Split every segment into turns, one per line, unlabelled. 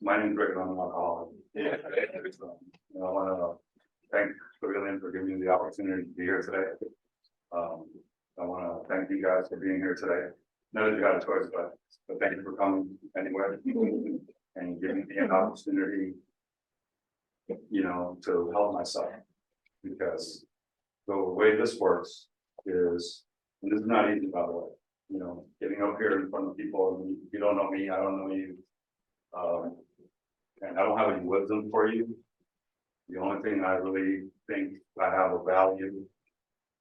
My name is Rick, and I'm an alcoholic. Yeah. I want to thank Pavillon for giving me the opportunity to be here today. I want to thank you guys for being here today. Not that you had a choice, but thank you for coming anyway and giving me an opportunity, to help myself. Because the way this works is, and this is not easy, by the way, getting up here in front of people, you don't know me, I don't know you. And I don't have any wisdom for you. The only thing I really think I have a value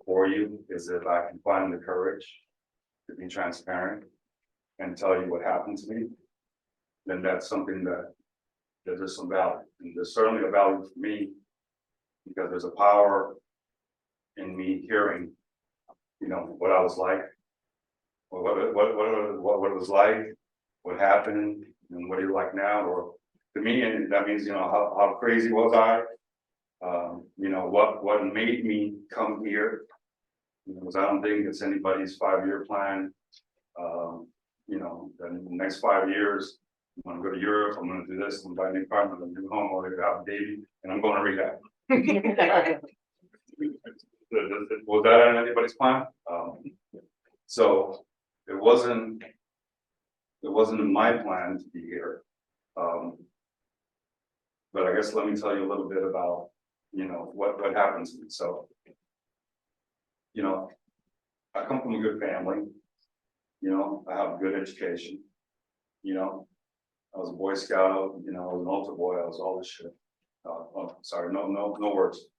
for you is if I can find the courage to be transparent and tell you what happened to me, then that's something that there's some value. And there's certainly a value for me because there's a power in me hearing, what I was like, what it was like, what happened, and what you're like now, or to me, and that means, how crazy was I? What made me come here? Because I don't think it's anybody's 5-year plan. In the next 5 years, I'm going to go to Europe, I'm going to do this, I'm going to buy a new car, I'm going to do home, I'm going to have a baby, and I'm going to rehab. Was that on anybody's plan? So it wasn't my plan to be here. But I guess let me tell you a little bit about, what happened to me. So, I come from a good family. I have a good education. I was a Boy Scout. I was an altar boy. I was all this shit. Sorry, no words.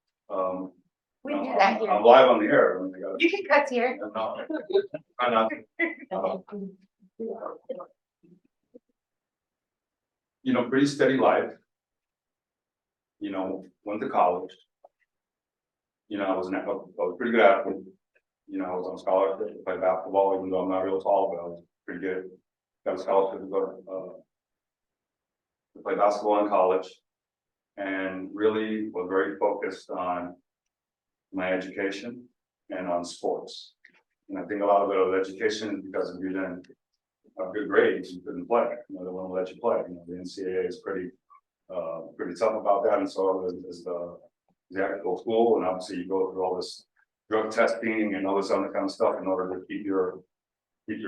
We do that here.
I'm live on the air.
You can cut here.
No, I'm not. Pretty steady life. Went to college. I was a pretty good athlete. I was on scholarship to play basketball, even though I'm not real tall, but I was pretty good. Got a scholarship to go to play basketball in college, and really was very focused on my education and on sports. And I think a lot of it was education because if you didn't have good grades, you couldn't play. They won't let you play. The NCAA is pretty tough about that, and so is the actual school. And obviously, you go through all this drug testing and all this other kind of stuff in order to keep your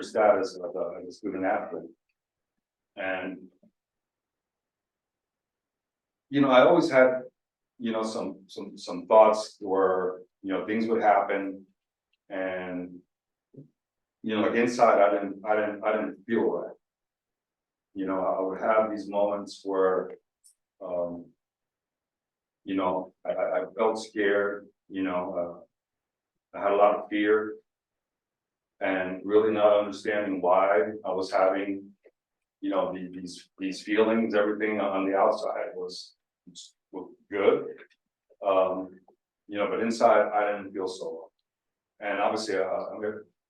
status as a student athlete. And I always had some thoughts where things would happen, and like inside I didn't feel right. I would have these moments where I felt scared. I had a lot of fear, and really not understanding why I was having these feelings. Everything on the outside was good, but inside I didn't feel so well. And obviously,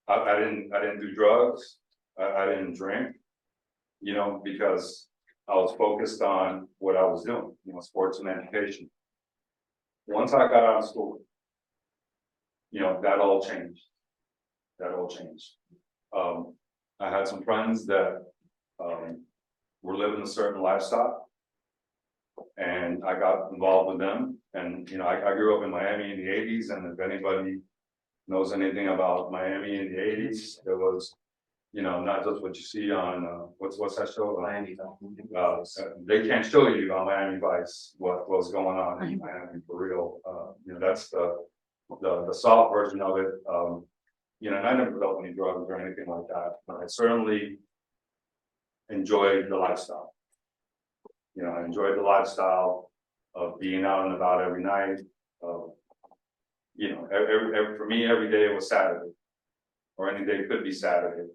I didn't do drugs. I didn't drink, because I was focused on what I was doing, sports and education. Once I got out of school, that all changed. I had some friends that were living a certain lifestyle, and I got involved with them. And I grew up in Miami in the '80s, and if anybody knows anything about Miami in the '80s, there was, not just what you see on what's that show?
Miami.
They can't show you on Miami Vice what's going on in Miami for real. That's the soft version of it. And I never dealt any drugs or anything like that, but I certainly enjoyed the lifestyle. I enjoyed the lifestyle of being out and about every night. For me, every day was Saturday, or any day could be Saturday.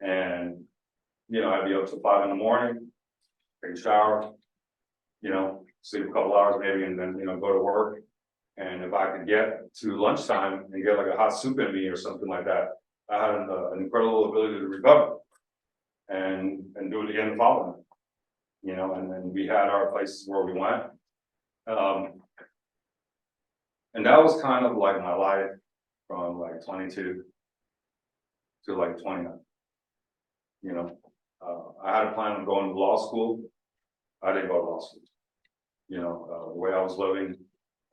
And I'd be up till 5 in the morning, take a shower, sleep a couple hours maybe, and then go to work. And if I could get to lunchtime and get like a hot soup in me or something like that, I had an incredible ability to recover and do it again the following. And then we had our places where we went. And that was kind of like my life from like 22 to like 29. I had a plan of going to law school. I didn't go to law school. You know, the way I was living,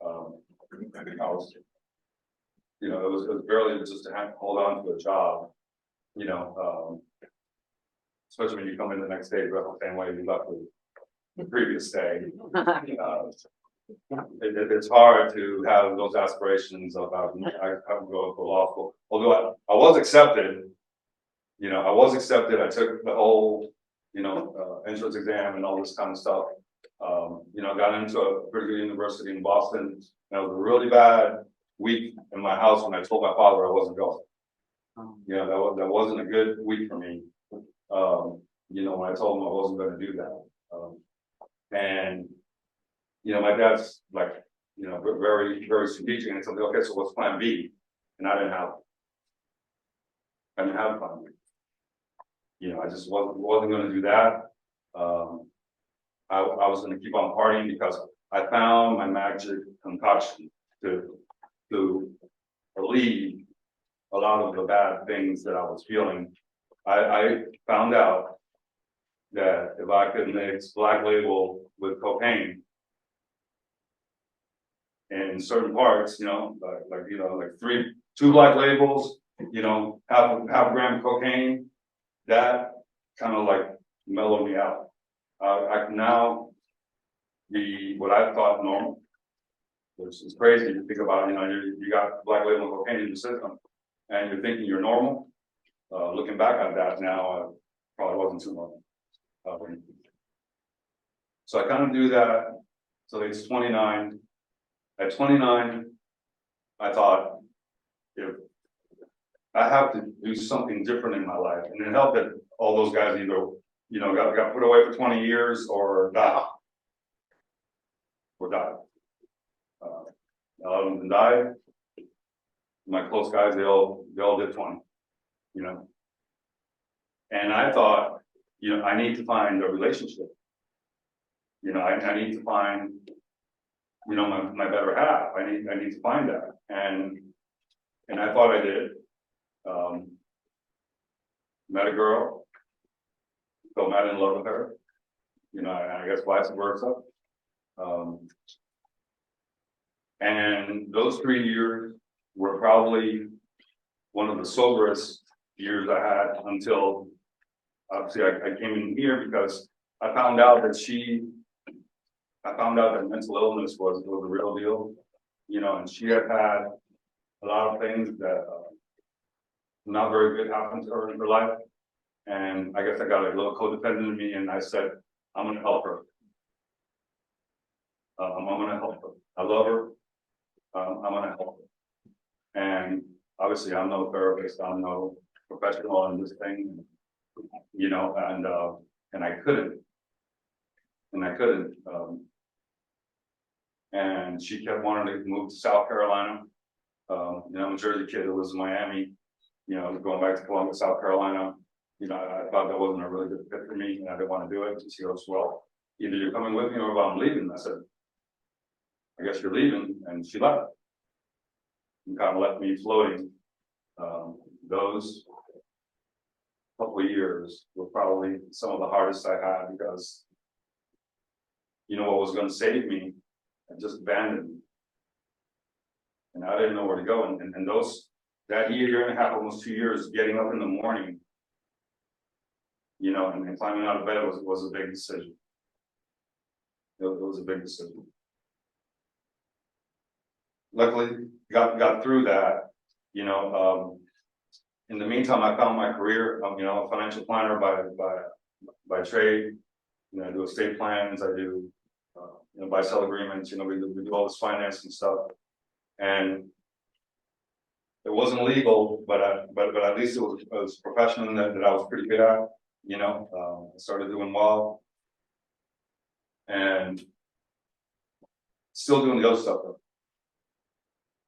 I was, you know, it was barely just to hold on to a job. You know, especially when you come in the next day, you the same way you left the previous day. It's hard to have those aspirations of I go to law school. Although I was accepted, you know, I was accepted. I took the whole, you know, entrance exam and all this kind of stuff. You know, got into a pretty good university in Boston. And it was a really bad week in my house when I told my father I wasn't going. You know, that wasn't a good week for me. You know, when I told him I wasn't going to do that. And you know, my dad's like, you know, very, very strategic, and he told me, okay, so what's plan B? And I didn't have plan B. You know, I just wasn't going to do that. I was going to keep on partying because I found my magic concoction to relieve a lot of the bad things that I was feeling. I found out that if I could mix Black Label with cocaine in certain parts, you know, like you know, like two Black Labels, you know, half a gram of cocaine, that kind of like mellowed me out. I can now be what I thought normal, which is crazy to think about. You know, you got Black Label cocaine in the system, and you're thinking you're normal. Looking back at that now, probably wasn't too normal. So I kind of do that till age 29. At 29, I thought, if I have to do something different in my life, and it helped that all those guys either, you know, got put away for 20 years or died. A lot of them died. My close guys, they all did 20, you know. And I thought, you know, I need to find a relationship. You know, I need to find, you know, my better half. I need to find that. And I thought I did. Met a girl, fell mad in love with her. You know, and I guess vice versa. And those 3 years were probably one of the soberest years I had until obviously I came in here because I found out that mental illness was a real deal, you know, and she had a lot of things that not very good happened to her in her life. And I guess I got a little codependent in me, and I said, I'm going to help her. I'm going to help her. I love her. I'm going to help her. And obviously, I'm no therapist. I'm no professional in this thing, you know, and I couldn't. And she kept wanting to move to South Carolina. You know, I'm a Jersey kid who lives in Miami. You know, going back to Columbus, South Carolina. You know, I thought that wasn't a really good fit for me, and I didn't want to do it. She goes, well, either you're coming with me or I'm leaving. I said, I guess you're leaving, and she left. And kind of left me floating. Those couple of years were probably some of the hardest I had because, you know, what was going to save me and just abandoned me. And I didn't know where to go. And that year and a half, almost 2 years, getting up in the morning, you know, and climbing out of bed was a big decision. It was a big decision. Luckily, got through that. You know, in the meantime, I found my career. You know, a financial planner by trade. You know, I do estate plans. I do you know, buy-sell agreements. You know, we do all this financing stuff, and it wasn't legal, but at least it was a profession that I was pretty good at. You know, I started doing well, and still doing the other stuff though.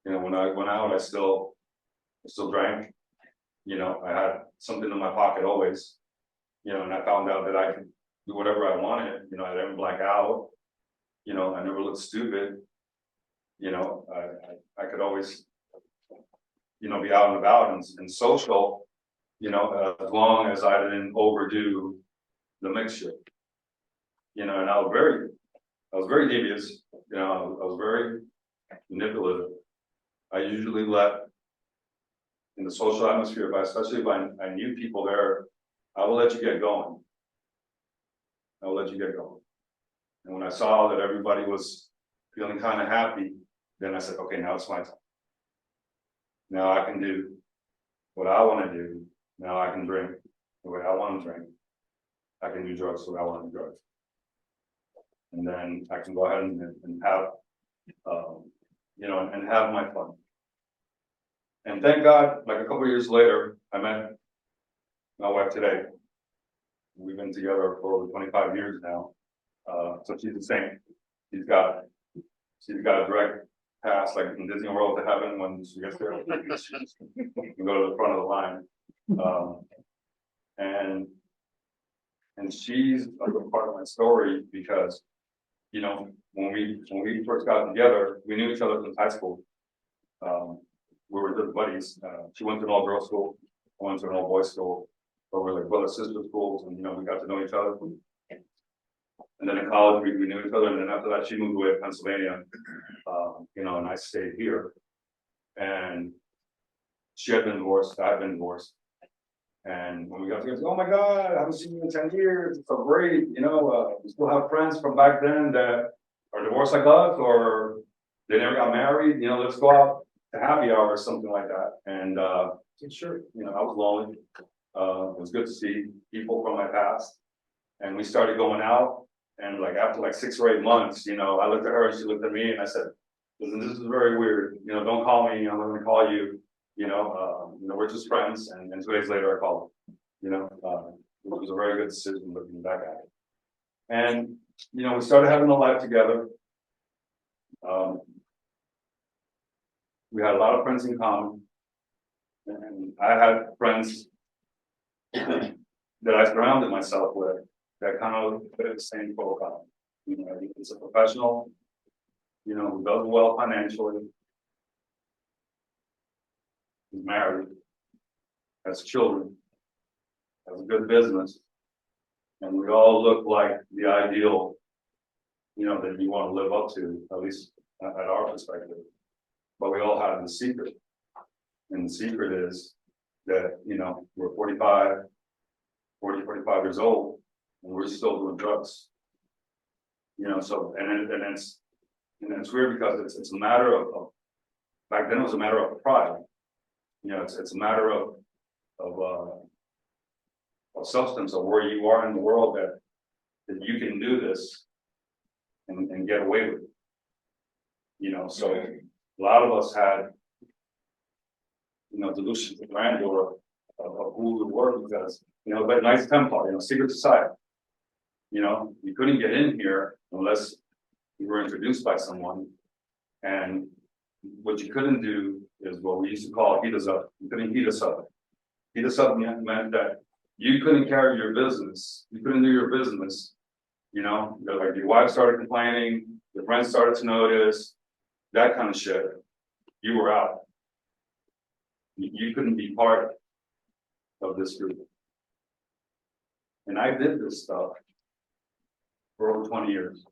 You know, when I went out, I still drank. You know, I had something in my pocket always. You know, and I found out that I could do whatever I wanted. You know, I didn't black out. You know, I never looked stupid. You know, I could always, you know, be out and about and social. You know, as long as I didn't overdo the mixture. You know, and I was very devious. You know, I was very manipulative. I usually let in the social atmosphere, but especially if I knew people there, I will let you get going. I will let you get going. And when I saw that everybody was feeling kind of happy, then I said, okay, now it's my time. Now I can do what I want to do. Now I can drink the way I want to drink. I can do drugs the way I want to do drugs. And then I can go ahead and have, you know, and have my fun. And thank God, like a couple of years later, I met my wife today. We've been together for over 25 years now. So she's the same. She's got a direct pass, like in Disney World, to heaven when she gets there. You can go to the front of the line. And she's a good part of my story because, you know, when we first got together, we knew each other since high school. We were good buddies. She went to an all-girls school. I went to an all-boys school. But we were like brother-sister schools, and you know, we got to know each other. And then in college, we knew each other. And then after that, she moved away to Pennsylvania, you know, and I stayed here. And she had been divorced. I had been divorced. And when we got together, oh my God, I haven't seen you in 10 years. It's so great. You know, we still have friends from back then that are divorced like us, or they never got married. You know, let's go out to happy hour or something like that. And sure, you know, I was lonely. It was good to see people from my past. And we started going out. And like after like 6 or 8 months, you know, I looked at her and she looked at me and I said, listen, this is very weird. You know, don't call me. I'm not going to call you. You know, we're just friends. And 2 days later, I called her. You know, it was a very good decision looking back at it. And, you know, we started having a life together. We had a lot of friends in common. And I had friends that I surrounded myself with that kind of fit the same profile. You know, he's a professional, you know, who does well financially. He's married, has children, has a good business, and we all look like the ideal, you know, that you want to live up to, at least at our perspective. But we all have the secret. And the secret is that, you know, we're 45 years old, and we're still doing drugs. You know, so, and it's weird because it's a matter of, back then it was a matter of pride. You know, it's a matter of substance, of where you are in the world, that you can do this and get away with it. You know, so a lot of us had, you know, delusions of grandeur of who we were because, you know, but nice temple, you know, secret society. You know, you couldn't get in here unless you were introduced by someone. And what you couldn't do is what we used to call heat us up. You couldn't heat us up. Heat us up meant that you couldn't carry your business. You couldn't do your business. You know, like your wife started complaining, your friends started to notice, that kind of shit. You were out. You couldn't be part of this group. And I did this stuff for over 20 years.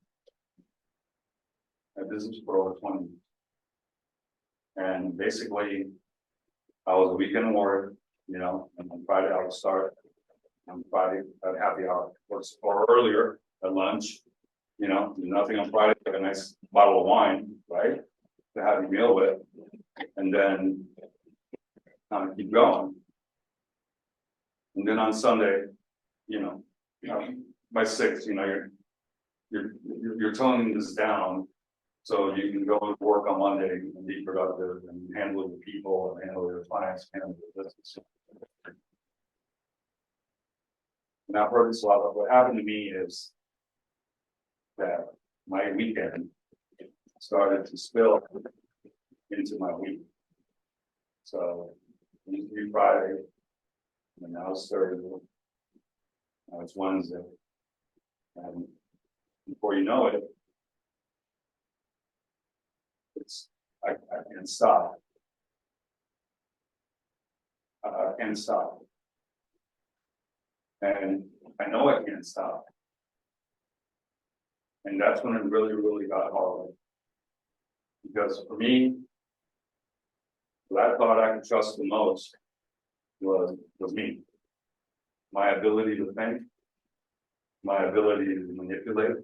I did this for over 20 years. And basically, I was a weekend warrior, you know, and on Friday I would start on Friday at happy hour or earlier at lunch, you know, do nothing on Friday, like a nice bottle of wine, right? To have your meal with, and then kind of keep going. And then on Sunday, you know, by 6, you know, you're toning this down so you can go to work on Monday and be productive and handle your people and handle your clients, handle your business. And I've heard this a lot, but what happened to me is that my weekend started to spill into my week. So it used to be Friday, and now it's Thursday, now it's Wednesday. And before you know it, I can't stop. I can't stop. And I know I can't stop. And that's when it really, really got hard. Because for me, what I thought I could trust the most was me. My ability to think, my ability to manipulate,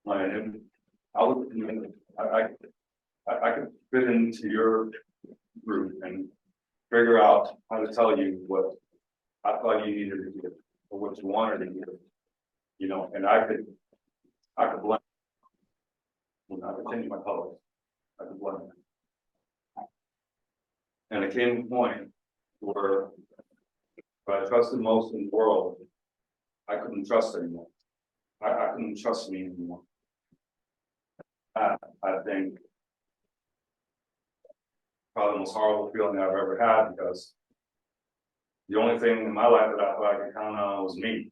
I could fit into your group and figure out how to tell you what I thought you needed to do or what you wanted to do, you know, and I could blend. I could change my colors. I could blend. And it came to a point where what I trusted most in the world, I couldn't trust anymore. I couldn't trust me anymore. I think probably the most horrible feeling I've ever had, because the only thing in my life that I thought I could count on was me.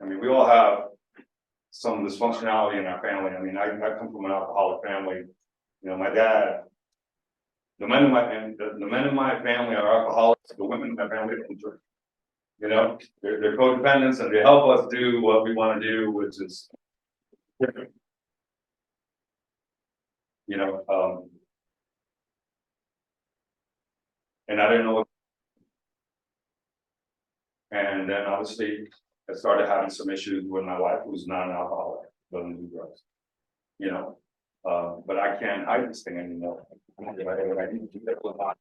I mean, we all have some dysfunctionality in our family. I mean, I come from an alcoholic family. You know, my dad, the men in my family are alcoholics. The women in my family don't drink. You know, they're codependents, and they help us do what we want to do, which is different. You know, and I didn't know what. And then obviously I started having some issues with my wife, who's not an alcoholic, doesn't do drugs. You know, but I can't hide this thing anymore. I need to do that with that.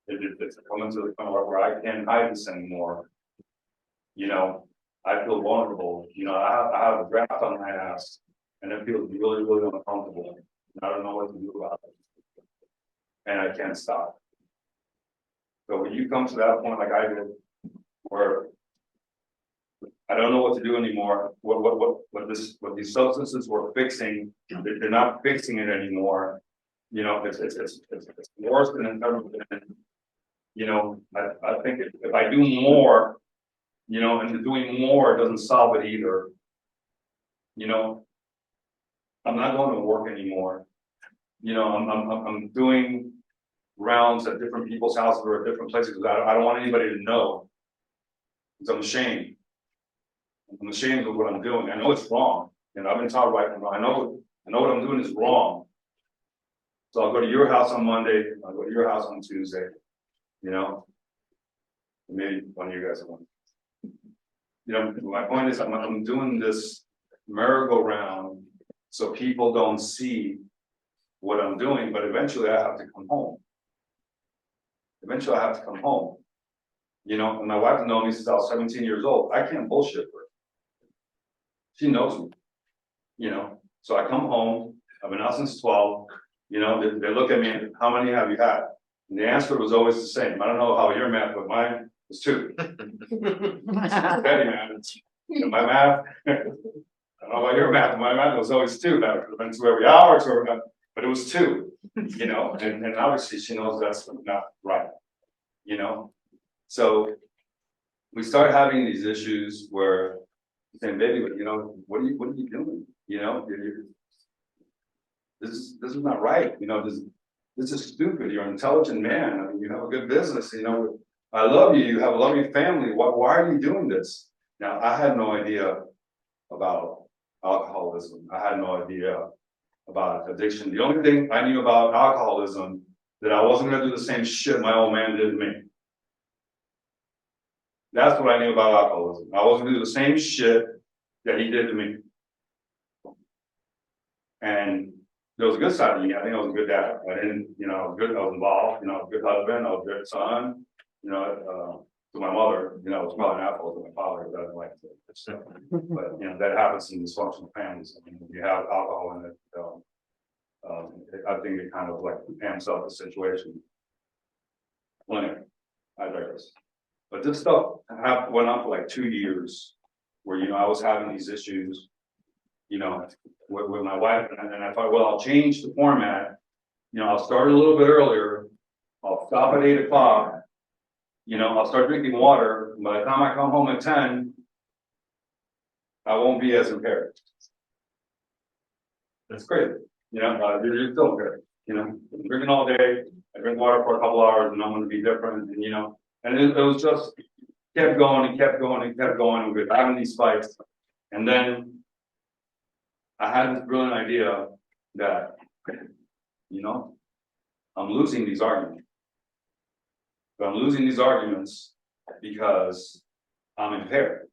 It's coming to the point where I can't hide this anymore. You know, I feel vulnerable. You know, I have a draft on my ass, and it feels really, really uncomfortable. And I don't know what to do about it. And I can't stop. So when you come to that point, like I did, where I don't know what to do anymore, what these substances were fixing, they're not fixing it anymore. You know, it's worse than it's ever been. You know, I think if I do more, you know, and doing more doesn't solve it either. You know, I'm not going to work anymore. You know, I'm doing rounds at different people's houses or at different places. I don't want anybody to know, because I'm ashamed. I'm ashamed of what I'm doing. I know it's wrong. You know, I've been taught right from wrong. I know what I'm doing is wrong. So I'll go to your house on Monday. I'll go to your house on Tuesday. You know, maybe one of you guys will. You know, my point is I'm doing this merry-go-round so people don't see what I'm doing, but eventually I have to come home. Eventually I have to come home. You know, and my wife has known me since I was 17 years old. I can't bullshit her. She knows me. You know, so I come home. I've been out since 12. You know, they look at me and how many have you had? And the answer was always the same. I don't know how your math, but mine was 2. Steady, man. And my math, I don't know about your math, but my math was always 2. That could have been 2 every hour, but it was 2. You know, and obviously she knows that's not right. You know, so we start having these issues where saying, baby, you know, what are you doing? You know, this is not right. You know, this is stupid. You're an intelligent man. I mean, you have a good business. You know, I love you. You have a loving family. Why are you doing this? Now, I had no idea about alcoholism. I had no idea about addiction. The only thing I knew about alcoholism, that I wasn't going to do the same shit my old man did to me. That's what I knew about alcoholism. I wasn't going to do the same shit that he did to me. And there was a good side of me. I think I was a good dad. I didn't, you know, I was good. I was involved. You know, I was a good husband. I was a good son. You know, to my mother, you know, I was probably an asshole to my father. Doesn't like to, but you know, that happens in dysfunctional families. I mean, when you have alcohol in it, I think it kind of like amps up the situation. Anyway, I digress. But this stuff went on for like 2 years, where you know I was having these issues, you know, with my wife, and I thought, well, I'll change the format. You know, I'll start a little bit earlier. I'll stop at 8 o'clock. You know, I'll start drinking water. By the time I come home at 10, I won't be as impaired. That's crazy. You know, you're still impaired. You know, I'm drinking all day. I drink water for a couple hours, and I'm going to be different. And you know, and it was just kept going and kept going and kept going, and we were having these fights, and then I had this brilliant idea that, you know, I'm losing these arguments. But I'm losing these arguments because I'm impaired.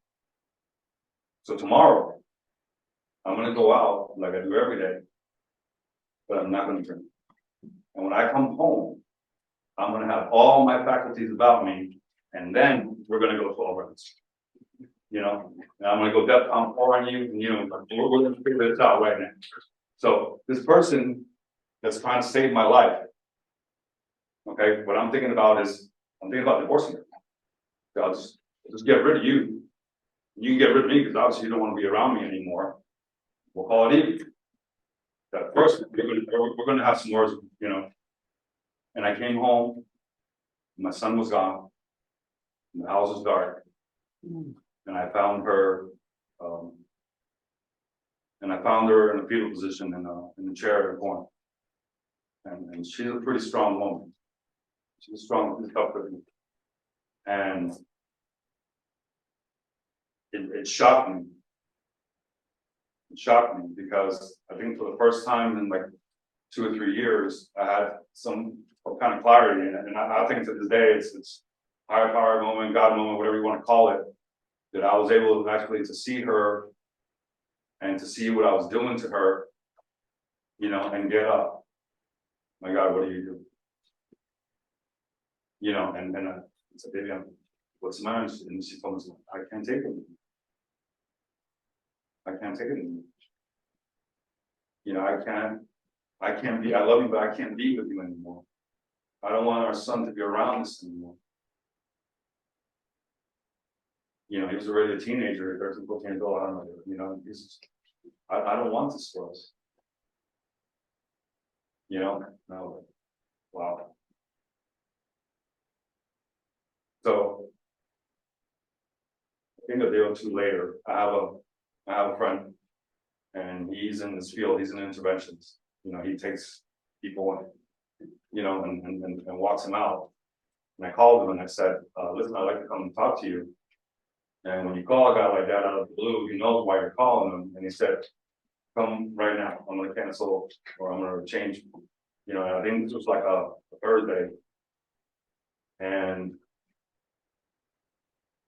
So tomorrow, I'm gonna go out like I do every day, but I'm not gonna drink. And when I come home, I'm gonna have all my faculties about me, and then we're gonna go 12 rounds. You know, and I'm gonna go DEFCON 4 on you, and you know, we're gonna figure this out right now. So this person that's trying to save my life, okay, what I'm thinking about is, I'm thinking about divorcing her. So I'll just get rid of you. You can get rid of me because obviously you don't want to be around me anymore. We'll call it even. That first, we're gonna have some words, you know. And I came home, my son was gone, the house was dark, and I found her, in a fetal position in the chair in the corner. And she's a pretty strong woman. She's strong, she's tough with me. And it shocked me. It shocked me because I think for the first time in like 2 or 3 years, I had some kind of clarity in it. And I think to this day, it's higher power moment, God moment, whatever you want to call it, that I was able to actually to see her and to see what I was doing to her, you know, and get up. My God, what do you do? You know, and I said, baby, what's the matter? And she told me, I can't take it. I can't take it anymore. You know, I can't be, I love you, but I can't be with you anymore. I don't want our son to be around us anymore. You know, he was already a teenager, 13, 14 years old, I don't know, you know, I don't want this for us. You know, no, wow. So, I think a day or two later, I have a friend, and he's in this field, he's in interventions. You know, he takes people, you know, and walks them out. And I called him and I said, listen, I'd like to come and talk to you. And when you call a guy like that out of the blue, he knows why you're calling him. And he said, come right now, I'm gonna cancel or I'm gonna change. You know, and I think this was like a Thursday. And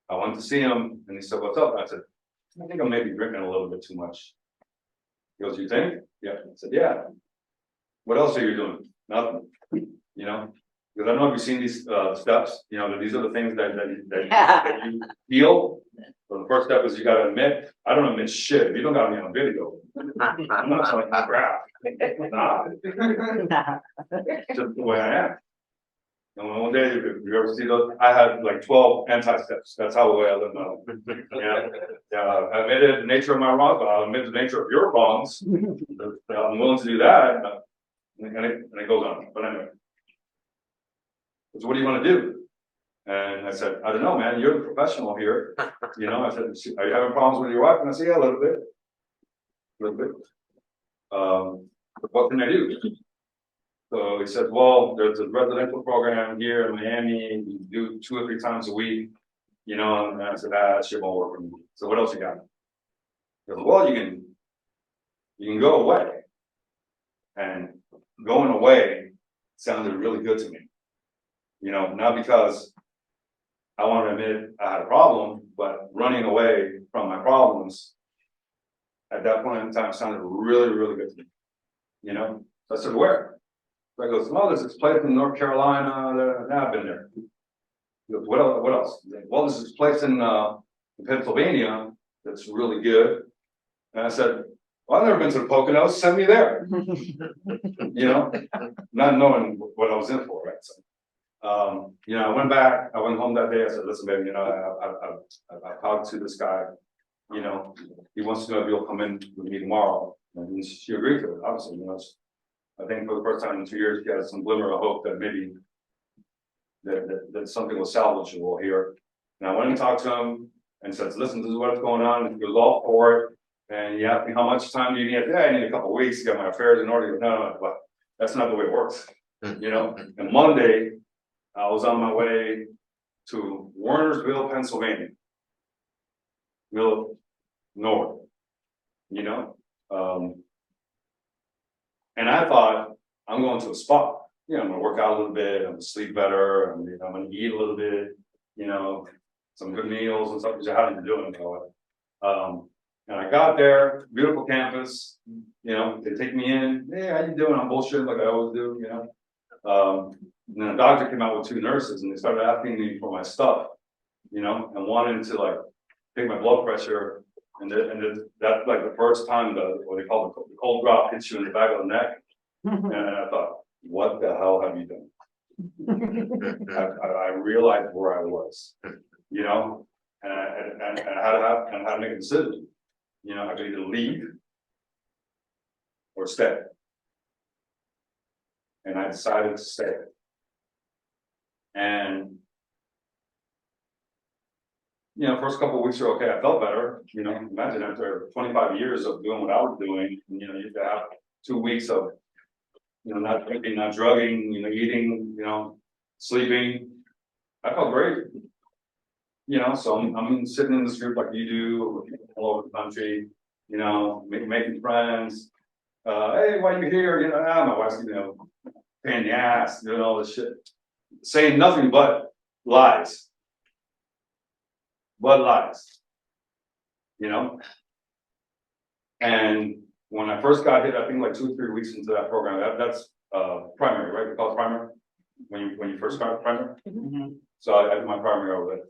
I went to see him and he said, what's up? I said, I think I may be drinking a little bit too much. He goes, you think? Yeah. I said, yeah. What else are you doing? Nothing. You know, because I don't know if you've seen these steps, you know, that these are the things that you feel. So the first step is you gotta admit, I don't admit shit. You don't got me on video. I'm not telling you crap. Nah. Just the way I am. And one day, if you ever see those, I had like 12 anti-steps. That's how the way I live my life. Yeah, I admitted the nature of my wrongs, but I'll admit the nature of your wrongs. I'm willing to do that, and it goes on. But anyway, so what do you want to do? And I said, I don't know, man. You're the professional here. You know, I said, are you having problems with your wife? And I said, yeah, a little bit. But what can I do? So he said, well, there's a residential program here in Miami. You do 2 or 3 times a week, you know, and I said, that shit won't work for me. So what else you got? He goes, well, you can go away. And going away sounded really good to me. You know, not because I want to admit I had a problem, but running away from my problems at that point in time sounded really, really good to me. You know, so I said, where? So I goes, well, there's this place in North Carolina. I've been there. He goes, what else? Well, there's this place in Pennsylvania that's really good. And I said, well, I've never been to the Poconos. Send me there. You know, not knowing what I was in for, right? So, you know, I went home that day. I said, listen, baby, you know, I talked to this guy. You know, he wants to know if you'll come in with me tomorrow. And she agreed to it, obviously. You know, I think for the first time in 2 years, she had some glimmer of hope that maybe that something was salvageable here. And I went and talked to him and said, listen, this is what's going on. And he was all for it. And he asked me, how much time do you need? Yeah, I need a couple of weeks to get my affairs in order. He goes, no, but that's not the way it works. You know, and Monday, I was on my way to Warnersville, Pennsylvania. Middle north, you know? And I thought, I'm going to a spa. You know, I'm gonna work out a little bit, I'm gonna sleep better, I'm gonna eat a little bit, you know, some good meals and stuff, which I hadn't been doing, you know. And I got there, beautiful campus, you know, they take me in, hey, how you doing? I'm bullshit like I always do, you know. And then a doctor came out with two nurses and they started asking me for my stuff, you know, and wanted to like take my blood pressure. And that's like the first time what they call the cold drop hits you in the back of the neck. And I thought, what the hell have you done? I realized where I was, you know, and I had to make a decision. You know, I could either leave or stay. And I decided to stay. And you know, first couple of weeks are okay. I felt better. You know, imagine after 25 years of doing what I was doing, you know, you have 2 weeks of, you know, not drinking, not drugging, you know, eating, you know, sleeping. I felt great. You know, so I'm sitting in this group like you do, with people all over the country, you know, making friends. Hey, why you here? You know, my wife's, you know, pain in the ass, doing all this shit, saying nothing but lies. But lies. You know? And when I first got hit, I think like 2 or 3 weeks into that program, that's primary, right? We call it primary when you first start primary. Mm-hmm. So I did my primary over there.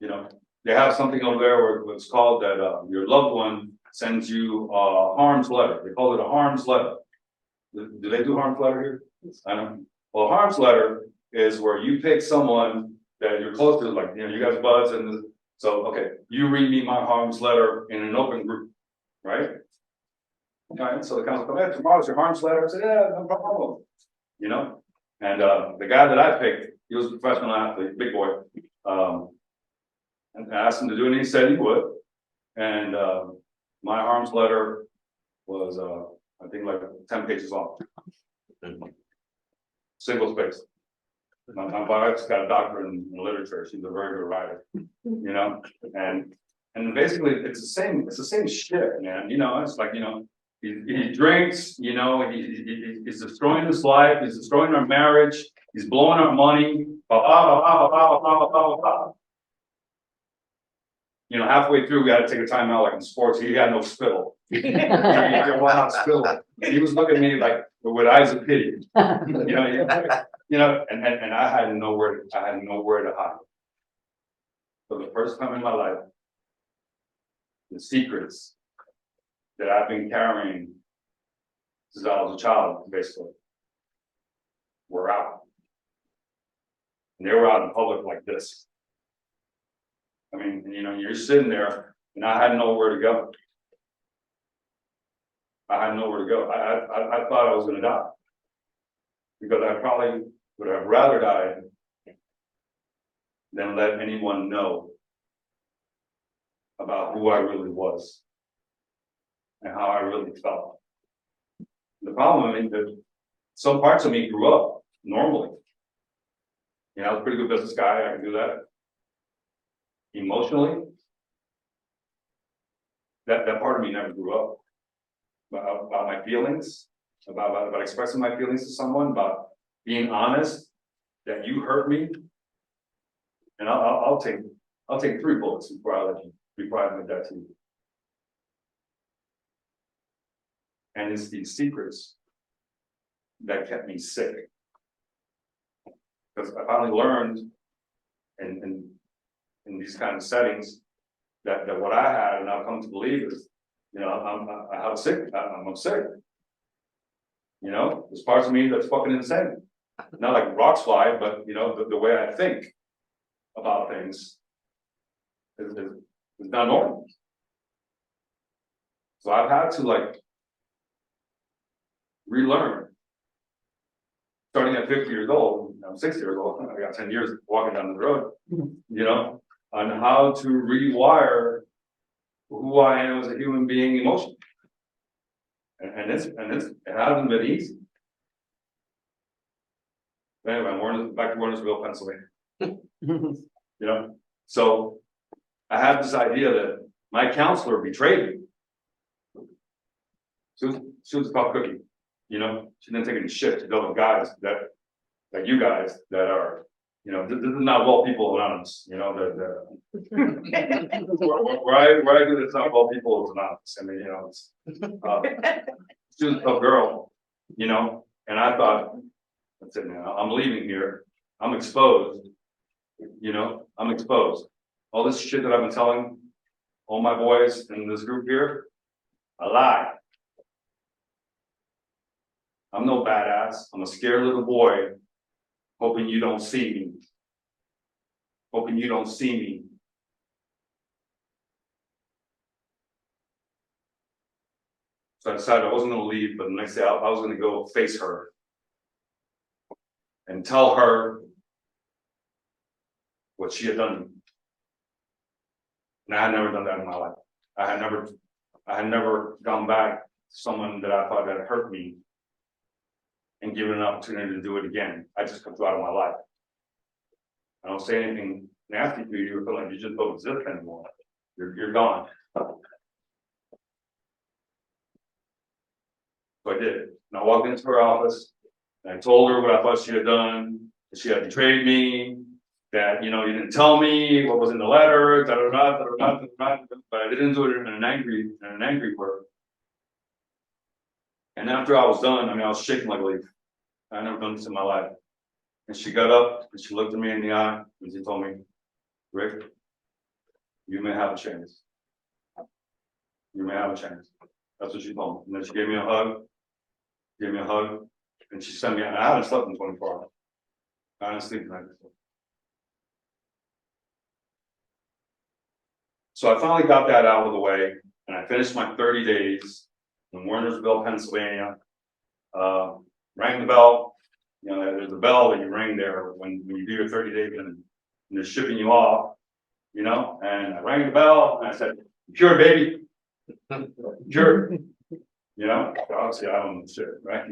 You know, they have something over there where it's called that your loved one sends you a harm's letter. They call it a harm's letter. Do they do harm's letter here? I don't know. Well, a harm's letter is where you pick someone that you're close to, like, you know, you guys buds, and so, okay, you read me my harm's letter in an open group, right? All right, so the council comes, hey, tomorrow's your harm's letter. I said, yeah, no problem. You know, and the guy that I picked, he was a professional athlete, big boy. And I asked him to do it, and he said he would. And my harm's letter was, I think, like 10 pages long. Single space. My wife's got a doctorate in literature. She's a very good writer, you know. And basically, it's the same shit, man. You know, it's like, you know, he drinks. You know, he's destroying his life. He's destroying our marriage. He's blowing our money. Blah, blah, blah, blah, blah, blah, blah, blah, blah. You know, halfway through, we had to take a time out, like in sports. He had no spittle. He not spittle. He was looking at me like with eyes of pity. You know, and I had nowhere to hide. For the first time in my life, the secrets that I've been carrying since I was a child, basically, were out. And they were out in public like this. I mean, you know, you're sitting there, and I had nowhere to go. I had nowhere to go. I thought I was going to die, because I probably would have rather died than let anyone know about who I really was and how I really felt. The problem is that some parts of me grew up normally. You know, I was a pretty good business guy. I could do that. Emotionally, that part of me never grew up. About my feelings, about expressing my feelings to someone, about being honest that you hurt me, and I'll take 3 bullets before I admit that to you. And it's these secrets that kept me sick, because I finally learned in these kind of settings that what I had, and I've come to believe, is, you know, I'm sick. I'm sick. You know, there's parts of me that's fucking insane. Not like rocks fly, but you know, the way I think about things is not normal. So I've had to like relearn. Starting at 50 years old, I'm 60 years old. I got 10 years walking down the road. You know, on how to rewire who I am as a human being emotionally. And it hasn't been easy. But anyway, back to Warnersville, Pennsylvania. you know? So I had this idea that my counselor betrayed me. She was a tough cookie, you know? She didn't take any shit to deal with guys like you guys that are, you know, this is not well people anonymous, you know, where I do this, not well people is anonymous. I mean, you know, it's, she was a tough girl, you know, and I thought, that's it, man, I'm leaving here. I'm exposed, you know, I'm exposed. All this shit that I've been telling all my boys in this group here, a lie. I'm no badass. I'm a scared little boy, hoping you don't see me. Hoping you don't see me. So I decided I wasn't going to leave, but the next day I was going to go face her and tell her what she had done to me. And I had never done that in my life. I had never gone back to someone that I thought had hurt me and given an opportunity to do it again. I just cut you out of my life. I don't say anything nasty to you. You feel like you just don't exist anymore. You're gone. So I did. And I walked into her office and I told her what I thought she had done. That she had betrayed me. That, you know, you didn't tell me what was in the letter. But I didn't do it in an angry word. And after I was done, I mean, I was shaking like a leaf. I never done this in my life. And she got up and she looked at me in the eye and she told me, Rick, you may have a chance. You may have a chance. That's what she told me. And then she gave me a hug. And she sent me, and I haven't slept in 24 hours. I haven't slept tonight before. So I finally got that out of the way and I finished my 30 days in Wernersville, Pennsylvania. Rang the bell. You know, there's a bell that you ring there when you do your 30 days and they're shipping you off, you know, and I rang the bell and I said, "Cured, baby. Cured." You know, obviously I don't know shit, right?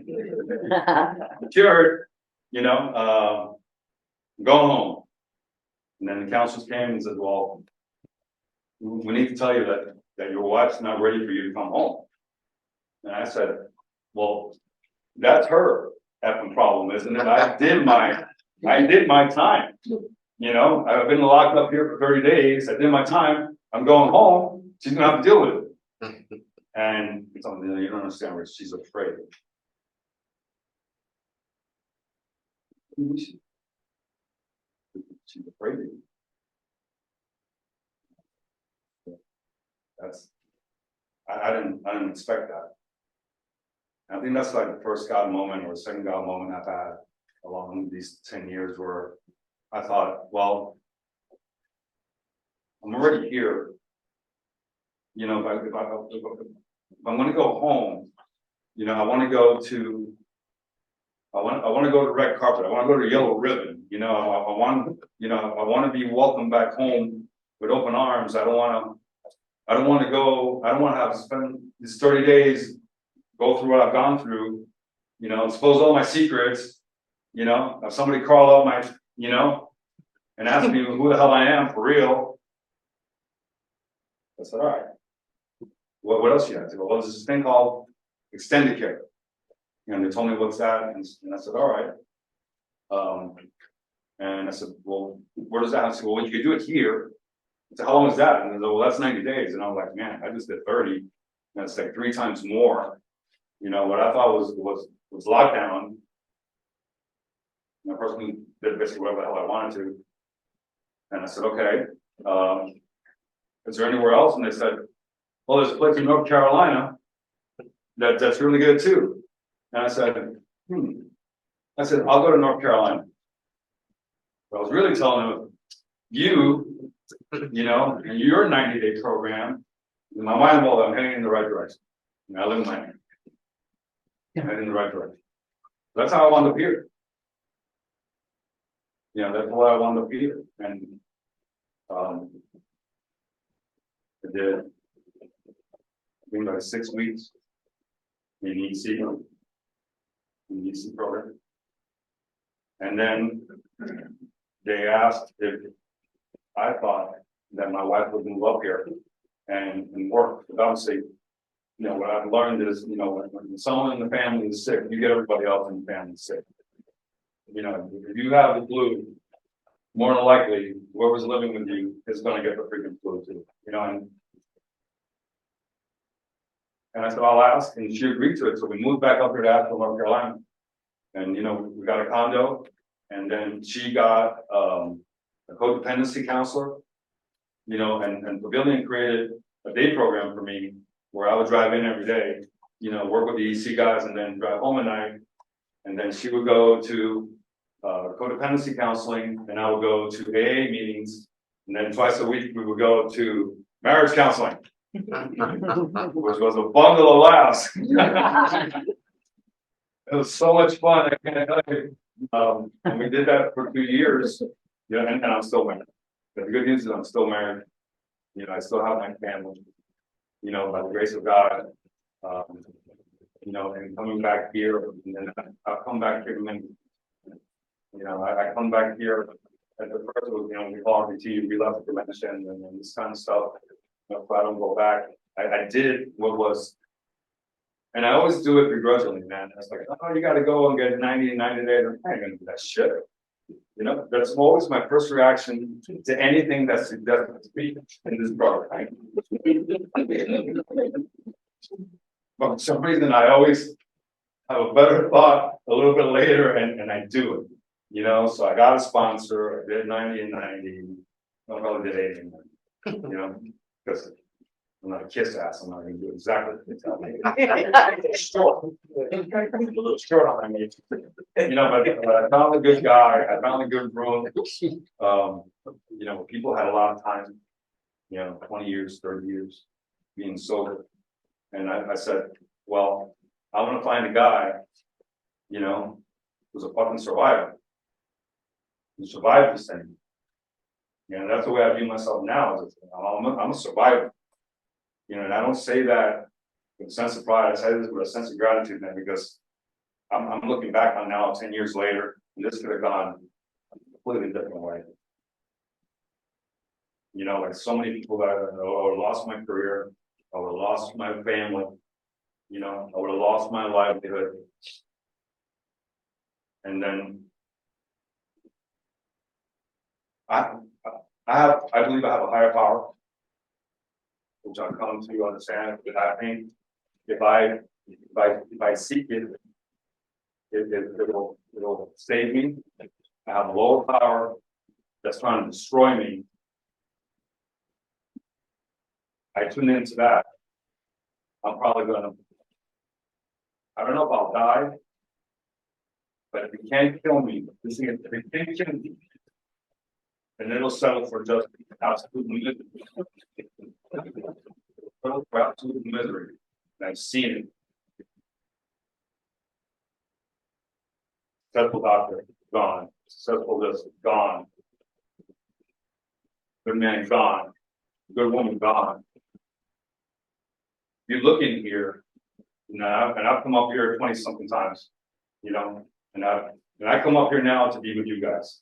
Cured, you know, going home. And then the counselors came and said, well, we need to tell you that your wife's not ready for you to come home. And I said, well, that's her effing problem, isn't it? I did my time. You know, I've been locked up here for 30 days. I did my time. I'm going home. She's gonna have to deal with it. And it's something that you don't understand where she's afraid. She's afraid of you. That's I didn't expect that. I think that's like the first God moment or the second God moment I've had along these 10 years where I thought, well, I'm already here. You know, if I'm going to go home, you know, I want to go to red carpet. I want to go to yellow ribbon. You know, I want to be welcomed back home with open arms. I don't want to have to spend these 30 days, go through what I've gone through, you know, expose all my secrets, you know, have somebody crawl up my, you know, and ask me who the hell I am for real. I said, all right. What else you have to go? Well, there's this thing called extended care. And they told me what's that, and I said, all right. And I said, well, where does that have to go? Well, you could do it here. I said, how long is that? And they said, well, that's 90 days. And I was like, man, I just did 30. That's like 3 times more. You know, what I thought was lockdown. And the person did basically whatever the hell I wanted to. And I said, okay, is there anywhere else? And they said, well, there's a place in North Carolina that's really good too. And I said, I'll go to North Carolina. But I was really telling them, you know, and your 90-day program, in my mind, well, I'm heading in the right direction. And I live in Miami. I'm heading in the right direction. That's how I wound up here. You know, that's why I wound up here. And I did, I think like 6 weeks in EC program. And then they asked if I thought that my wife would move up here and work. But obviously, what I've learned is, when someone in the family is sick, you get everybody else in the family sick. If you have the flu, more than likely, whoever's living with you is going to get the freaking flu too. And I said, I'll ask, and she agreed to it. So we moved back up here to Asheville, North Carolina. And, we got a condo, and then she got a codependency counselor, and Pavillon created a day program for me where I would drive in every day, work with the EC guys and then drive home at night. And then she would go to codependency counseling, and I would go to AA meetings. And then twice a week, we would go to marriage counseling. Which was a bundle of laughs. It was so much fun. I can't tell you. And we did that for 2 years. And I'm still married. But the good news is I'm still married. I still have my family. By the grace of God. And coming back here, and then I'll come back here. I come back here. At the first, we call it RBT, relapse prevention, and then this kind of stuff. If I don't go back, I did what was, and I always do it begrudgingly, man. It's like, oh, you got to go and get 90 days. I ain't gonna do that shit. That's always my first reaction to anything that's suggested to me in this program. But for some reason, I always have a better thought a little bit later, and I do it. So I got a sponsor. I did 90 and 90. I probably did 80 and 90. Because I'm not a kiss ass, I'm not going to do exactly what they tell me. Short. A little short on me. But I found a good guy. I found a good room. People had a lot of time. 20 years, 30 years being sober. And I said, well, I want to find a guy, who's a fucking survivor. Who survived this thing. That's the way I view myself now. I'm a survivor. And I don't say that with a sense of pride. I say this with a sense of gratitude, man, because I'm looking back on now 10 years later, and this could have gone a completely different way. Like so many people that I would have lost my career, I would have lost my family, I would have lost my livelihood. And then I believe I have a higher power, which I've come to understand that I think if I seek it, it'll save me. I have a lower power that's trying to destroy me. I tune into that. I'm probably I don't know if I'll die, but if it can't kill me, if it can't kill me, and it'll settle for just absolute misery. Settle for absolute misery. And I've seen it. Successful doctor, gone. Successful this, gone. Good man, gone. Good woman, gone. You look in here, and I've come up here 20-something times, and I come up here now to be with you guys.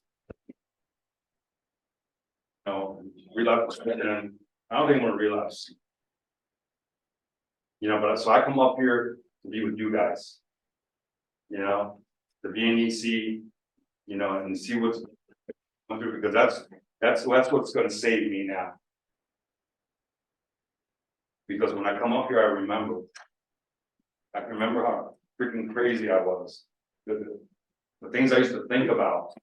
Relapse, and I don't think we're relapse. But so I come up here to be with you guys. To be in EC, and see what's going through, because that's what's going to save me now. Because when I come up here, I remember how freaking crazy I was. The things I used to think about.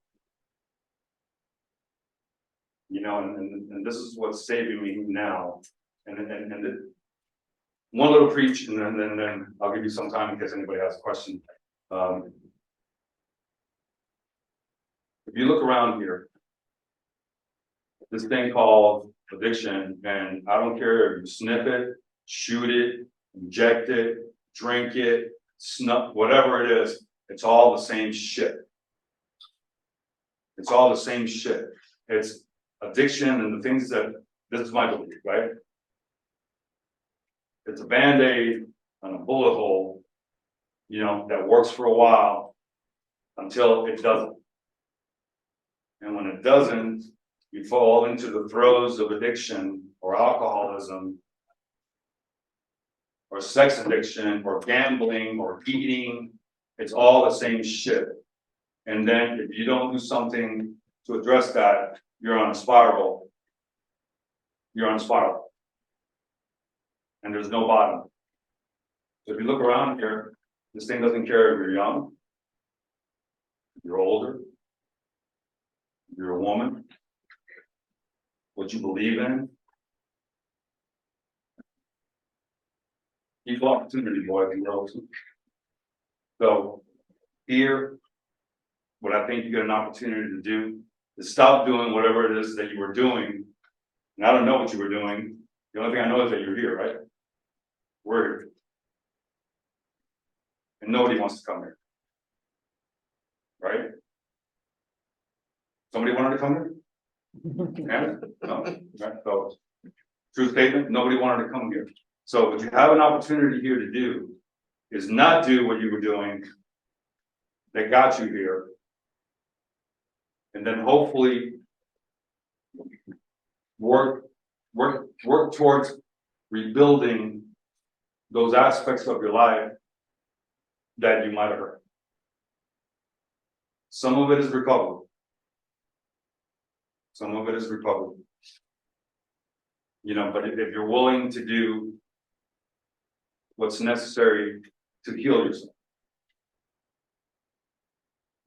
And this is what's saving me now. And one little preach, and then I'll give you some time in case anybody has a question. If you look around here, this thing called addiction, and I don't care if you sniff it, shoot it, inject it, drink it, snuff, whatever it is, it's all the same shit. It's all the same shit. It's addiction and the things that, this is my belief, right? It's a Band-Aid on a bullet hole, that works for a while until it doesn't. And when it doesn't, you fall into the throes of addiction or alcoholism or sex addiction or gambling or eating. It's all the same shit. And then if you don't do something to address that, you're on a spiral. You're on a spiral. And there's no bottom. So if you look around here, this thing doesn't care if you're young, if you're older, if you're a woman, what you believe in. Equal opportunity, boys and girls. So here, what I think you get an opportunity to do is stop doing whatever it is that you were doing. And I don't know what you were doing. The only thing I know is that you're here, right? We're here. And nobody wants to come here. Right? Somebody wanted to come here? Yeah? No? Right? So, true statement, nobody wanted to come here. So what you have an opportunity here to do is not do what you were doing that got you here. And then hopefully work towards rebuilding those aspects of your life that you might have hurt. Some of it is recoverable. Some of it is recoverable. You know, but if you're willing to do what's necessary to heal yourself.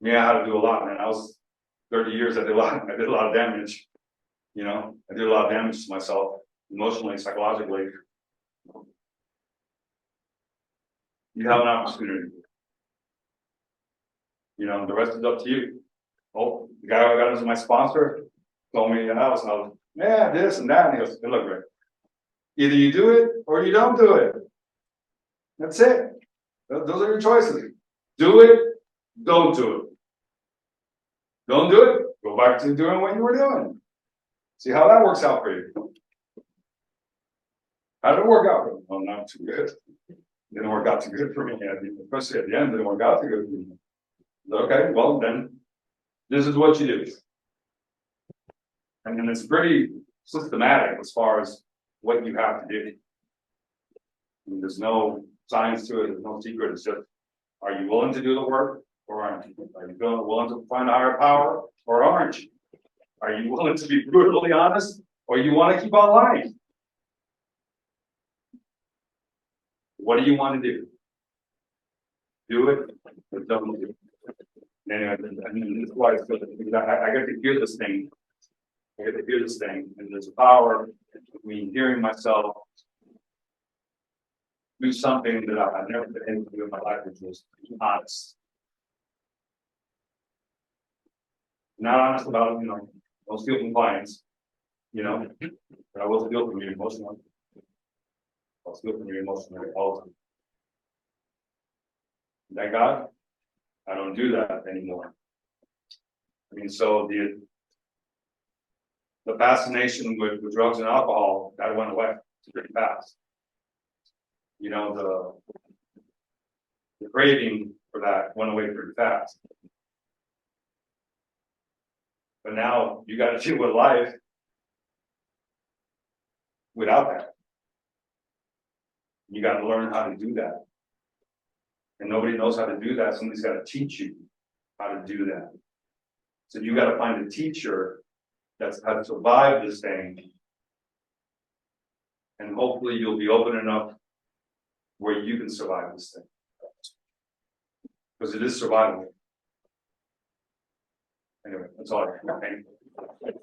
Yeah, I had to do a lot, man. I was 30 years, I did a lot of damage. You know, I did a lot of damage to myself, emotionally, psychologically. You have an opportunity. You know, the rest is up to you. Oh, the guy who got as my sponsor told me in the house, and I was, yeah, this and that, and he goes, hey, look, Rick, either you do it or you don't do it. That's it. Those are your choices. Do it, don't do it. Don't do it, go back to doing what you were doing. See how that works out for you. How did it work out for you? Well, not too good. It didn't work out too good for me. Especially at the end, it didn't work out too good for me. Okay, well then, this is what you do. And then it's pretty systematic as far as what you have to do. I mean, there's no science to it, there's no secret. It's just, are you willing to do the work or aren't you? Are you willing to find a higher power or aren't you? Are you willing to be brutally honest or you want to keep on lying? What do you want to do? Do it or don't do it. Anyway, I mean, this is why it's good because I get to hear this thing. I get to hear this thing, and there's a power between hearing myself do something that I've never been able to do in my life, which was honest. Not honest about, you know, don't steal from clients, you know, but I will steal from you emotionally. I'll steal from you emotionally all the time. Thank God, I don't do that anymore. I mean, so the fascination with drugs and alcohol, that went away pretty fast. You know, the craving for that went away pretty fast. But now you got to deal with life without that. You got to learn how to do that. And nobody knows how to do that. Somebody's got to teach you how to do that. So you got to find a teacher that's how to survive this thing. And hopefully you'll be open enough where you can survive this thing. Because it is survival. Anyway, that's all I have.